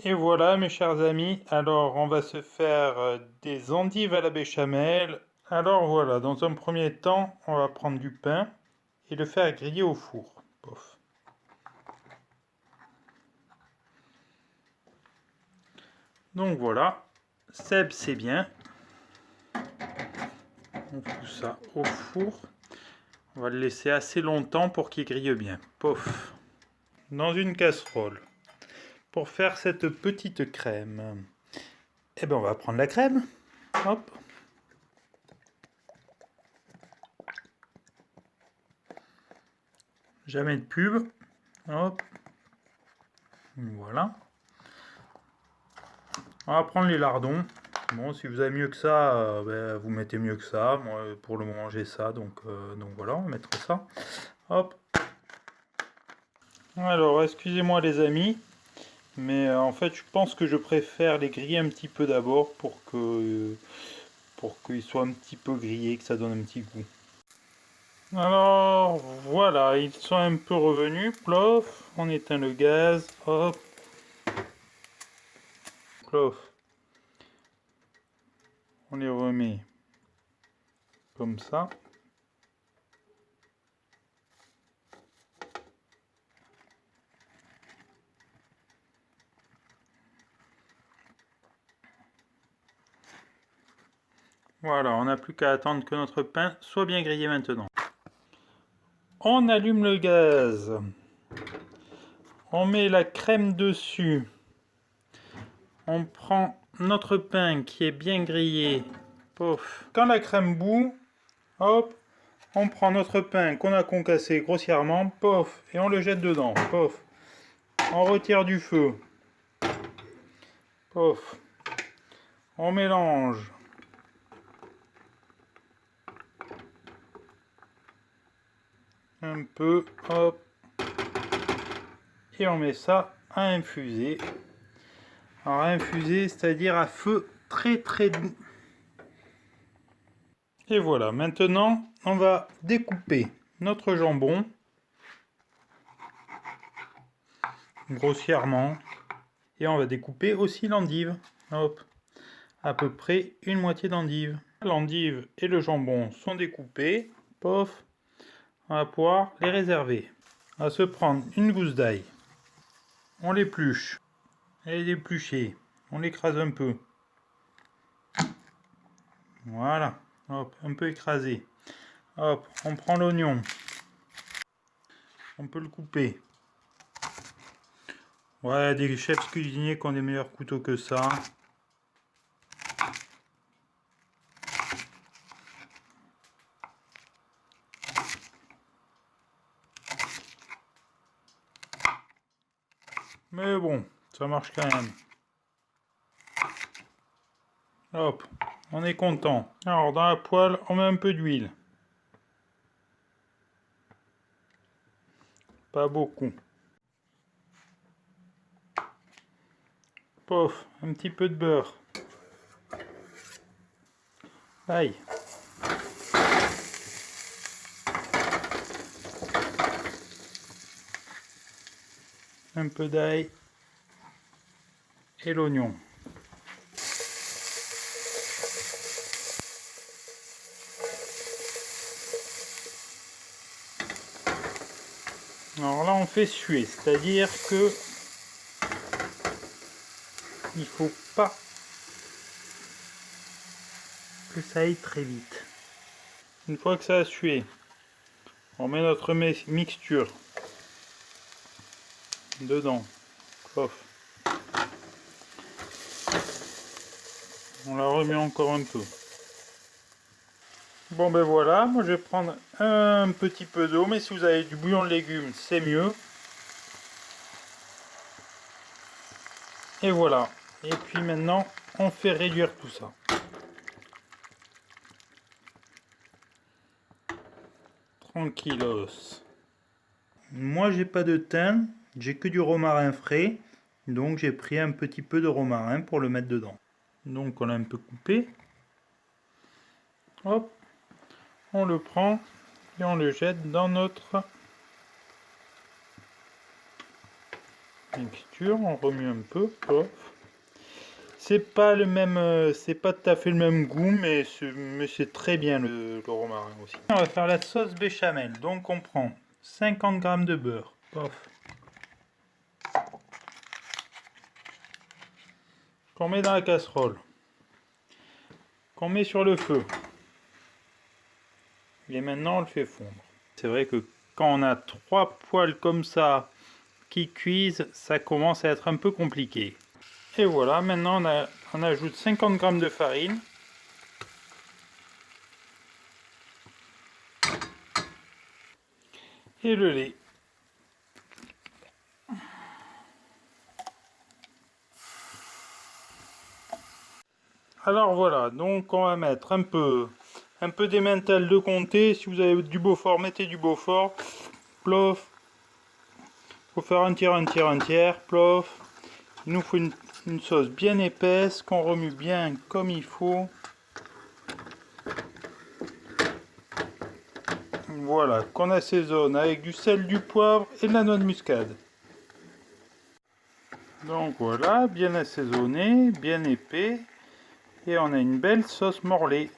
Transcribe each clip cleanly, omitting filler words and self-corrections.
Et voilà mes chers amis, alors on va se faire des endives à la béchamel. Alors voilà, dans un premier temps, on va prendre du pain et le faire griller au four. Pof. Donc voilà, Seb c'est bien. On fout ça au four. On va le laisser assez longtemps pour qu'il grille bien. Pof. Dans une casserole. Pour faire cette petite crème, eh ben on va prendre la crème. Hop. Jamais de pub. Hop. Voilà. On va prendre les lardons. Bon, si vous avez mieux que ça, ben, vous mettez mieux que ça. Moi, pour le moment, j'ai ça, donc voilà, on va mettre ça. Hop. Alors, excusez-moi les amis, mais en fait, je pense que je préfère les griller un petit peu d'abord pour qu'ils soient un petit peu grillés, que ça donne un petit goût. Alors, voilà, ils sont un peu revenus. Plof, on éteint le gaz. Hop. Plof. On les remet comme ça. Voilà, on n'a plus qu'à attendre que notre pain soit bien grillé maintenant. On allume le gaz. On met la crème dessus. On prend notre pain qui est bien grillé. Pof. Quand la crème bout, hop, on prend notre pain qu'on a concassé grossièrement, pof, et on le jette dedans, pof. On retire du feu, pof. On mélange. Un peu, hop. Et on met ça à infuser. Alors à infuser, c'est-à-dire à feu très doux. Et voilà, maintenant on va découper notre jambon grossièrement et on va découper aussi l'endive. Hop, à peu près une moitié d'endive. L'endive et le jambon sont découpés. Pof, on va pouvoir les réserver. On va se prendre une gousse d'ail. On l'épluche. Elle est épluchée. On l'écrase un peu. Voilà. Hop, un peu écrasé. Hop, on prend l'oignon. On peut le couper. Ouais, des chefs cuisiniers qui ont des meilleurs couteaux que ça. Mais bon, ça marche quand même. Hop, on est content. Alors, dans la poêle, on met un peu d'huile. Pas beaucoup. Pof, un petit peu de beurre. Aïe. Un peu d'ail. Et l'oignon. Alors là, on fait suer, c'est-à-dire que il faut pas que ça aille très vite. Une fois que ça a sué, on met notre mixture dedans. Pof. On la remet encore un peu. Bon ben voilà, moi je vais prendre un petit peu d'eau, mais si vous avez du bouillon de légumes, c'est mieux. Et voilà. Et puis maintenant, on fait réduire tout ça. Tranquillos. Moi j'ai pas de thym, j'ai que du romarin frais, donc j'ai pris un petit peu de romarin pour le mettre dedans. Donc on l'a un peu coupé. Hop, on le prend et on le jette dans notre mixture, on remue un peu. Pof. C'est pas le même, c'est pas tout à fait le même goût, mais c'est très bien le romarin aussi. On va faire la sauce béchamel. Donc on prend 50 g de beurre. Pof. Qu'on met dans la casserole. Qu'on met sur le feu. Et maintenant on le fait fondre. C'est vrai que quand on a 3 poêles comme ça qui cuisent, ça commence à être un peu compliqué. Et voilà, maintenant on ajoute 50 g de farine. Et le lait. Alors voilà, donc on va mettre un peu d'emmental de comté. Si vous avez du Beaufort, mettez du Beaufort. Plof. Faut faire un tiers, plof. Il nous faut une sauce bien épaisse qu'on remue bien comme il faut. Voilà, qu'on assaisonne avec du sel, du poivre et de la noix de muscade. Donc voilà, bien assaisonné, bien épais. Et on a une belle sauce morlaix.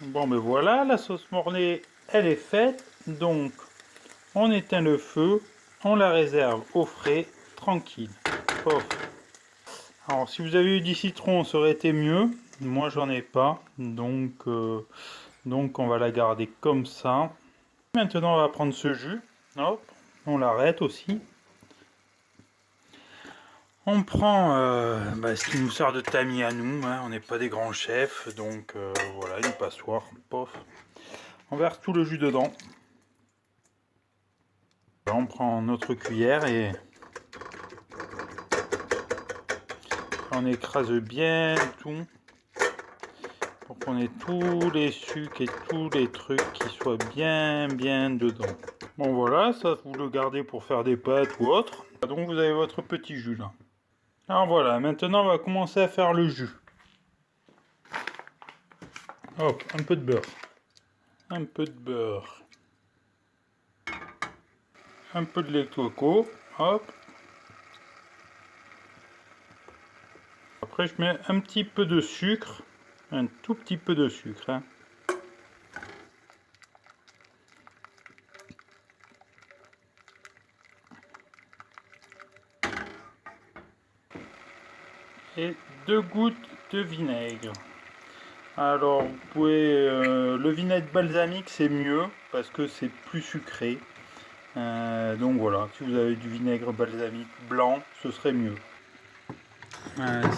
Bon ben voilà, la sauce morlaix, elle est faite. Donc, on éteint le feu, on la réserve au frais, tranquille. Pof. Alors, si vous avez eu du citron, ça aurait été mieux. Moi, j'en ai pas. Donc on va la garder comme ça. Maintenant, on va prendre ce jus. Hop, on l'arrête aussi. On prend ce qui nous sert de tamis à nous. Hein. On n'est pas des grands chefs. Donc voilà, une passoire. Pof. On verse tout le jus dedans. On prend notre cuillère et on écrase bien tout pour qu'on ait tous les sucres et tous les trucs qui soient bien dedans. Bon voilà, ça vous le gardez pour faire des pâtes ou autre. Donc vous avez votre petit jus là. Alors voilà, maintenant on va commencer à faire le jus. Hop, un peu de beurre. Un peu de beurre. Un peu de lait de coco. Hop. Après je mets un petit peu de sucre. Un tout petit peu de sucre. Hein. Et 2 gouttes de vinaigre. Alors vous pouvez le vinaigre balsamique c'est mieux parce que c'est plus sucré. Donc voilà, si vous avez du vinaigre balsamique blanc, ce serait mieux.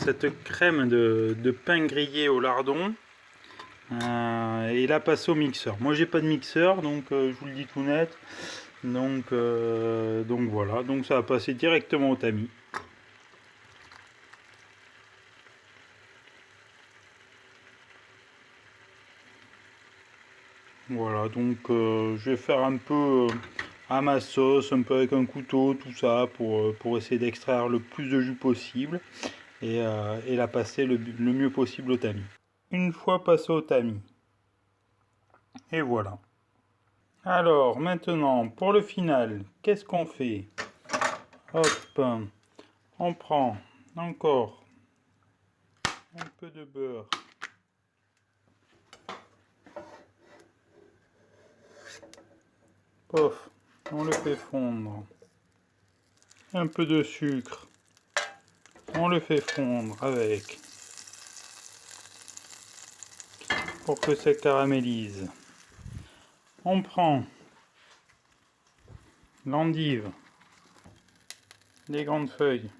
Cette crème de pain grillé au lardon, et la passer au mixeur. Moi j'ai pas de mixeur, donc je vous le dis tout net. Donc voilà, donc ça va passer directement au tamis. Voilà, donc je vais faire un peu à ma sauce, un peu avec un couteau, tout ça, pour essayer d'extraire le plus de jus possible et la passer le mieux possible au tamis. Une fois passé au tamis, et voilà. Alors maintenant, pour le final, qu'est-ce qu'on fait? Hop, on prend encore un peu de beurre. Pof, on le fait fondre. Un peu de sucre. On le fait fondre avec. Pour que ça caramélise. On prend l'endive. Les grandes feuilles.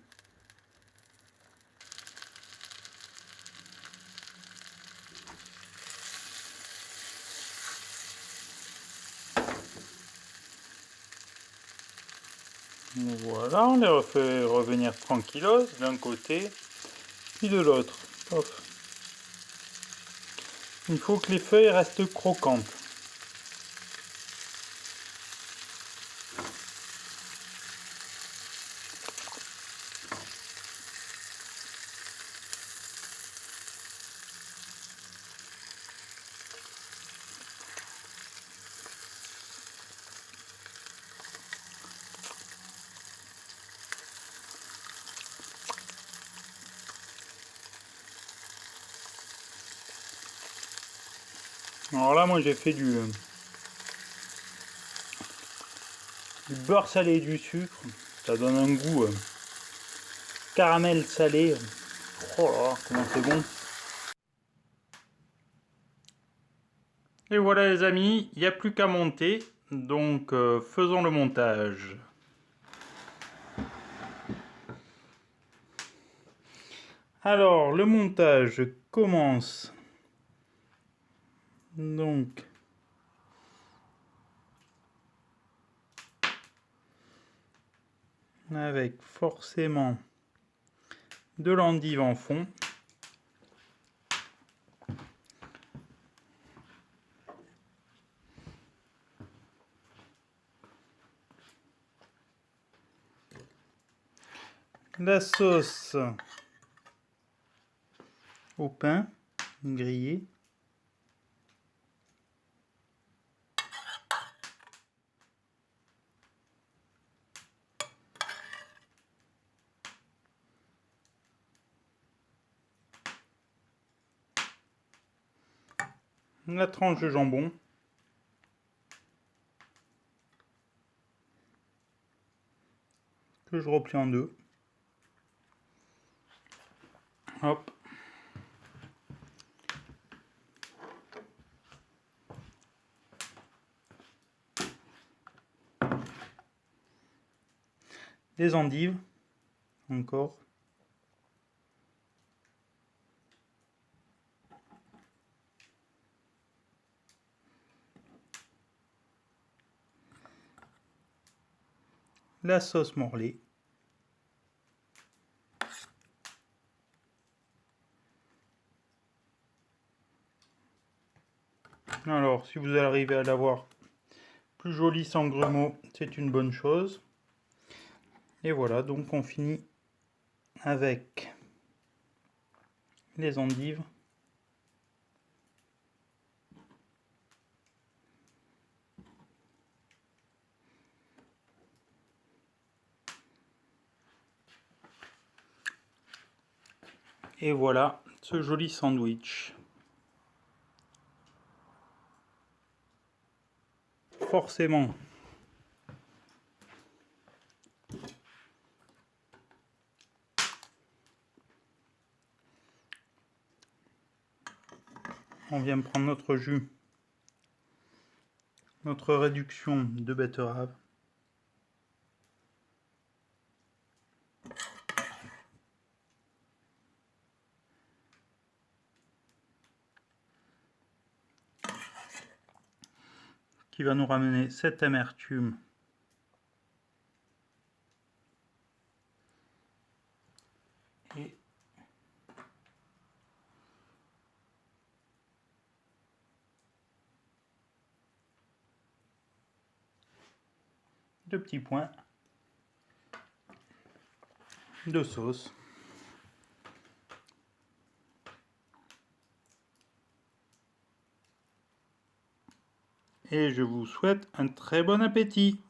Voilà, on les refait revenir tranquillos d'un côté puis de l'autre. Il faut que les feuilles restent croquantes. Alors là, moi j'ai fait du beurre salé et du sucre. Ça donne un goût caramel salé. Oh là là, comment c'est bon. Et voilà les amis, il n'y a plus qu'à monter. Donc faisons le montage. Alors le montage commence. Donc avec forcément de l'endive en fond. La sauce au pain grillé. La tranche de jambon. Que je replie en deux. Hop. Des endives. Encore. La sauce morlaix. Alors, si vous arrivez à l'avoir plus joli sans grumeaux, c'est une bonne chose. Et voilà, donc on finit avec les endives. Et voilà ce joli sandwich. Forcément, on vient prendre notre jus, notre réduction de betterave. Qui va nous ramener cette amertume et deux petits points de sauce. Et je vous souhaite un très bon appétit.